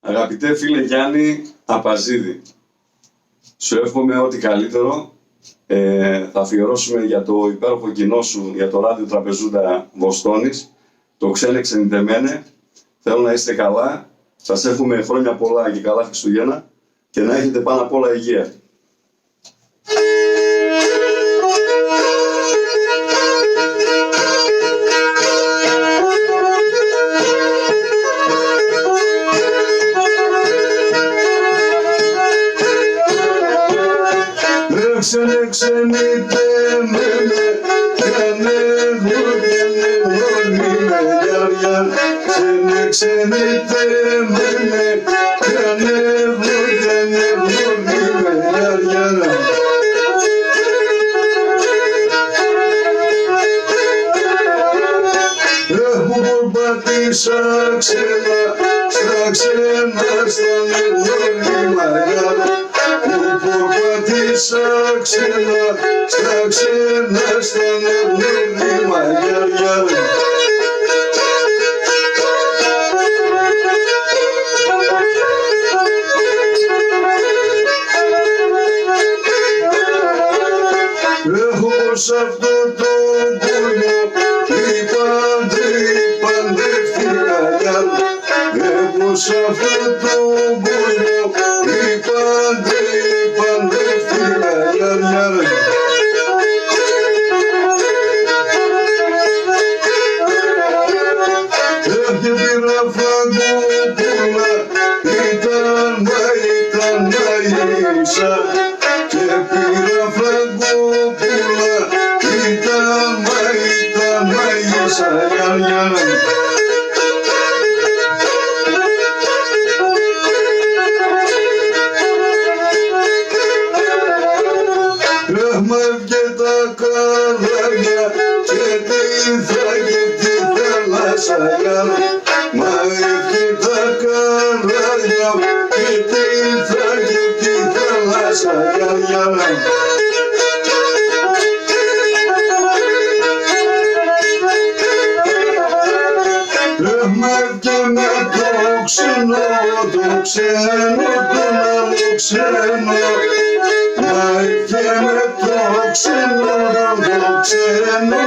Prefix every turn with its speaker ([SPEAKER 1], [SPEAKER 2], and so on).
[SPEAKER 1] Αγαπητέ φίλε Γιάννη Απαζίδη, σου εύχομαι ό,τι καλύτερο. Θα αφιερώσουμε για το υπέροχο κοινό σου, για το ράδιο Τραπεζούντα Βοστόνης, το Ξένε Ξενιτεμένε. Θέλω να είστε καλά. Σας εύχομαι χρόνια πολλά και καλά Χριστουγέννα και να έχετε πάνω απ' όλα υγεία.
[SPEAKER 2] Ξενιτεμένε, έχουν πατήσα ξένα, στα ξένα, στα νευρονίμαγια. Έχουν πατήσα ξένα, στα ξένα, στα νευρονίμαγια. Έχω σ' αυτό το κολλιό η παντρευτήκα γιά. Έχω σ' αυτό το κολλιό η παντρευτήκα γιά. Και πήρα φραγκόπουλα, ήταν μαΐσα. Και πήρα φραγκόπουλα, ήταν μαΐσα. Μ' έβγε τα καρδάκια και τι θα και τη θάλασσα. Μ' έβγε τα καρδάκια και τι θα και τη θάλασσα. Μ' έβγε με το ξένο, το ξένο, τον άλλο ξένο. Μ' έβγε με το ξένο, το ξένο,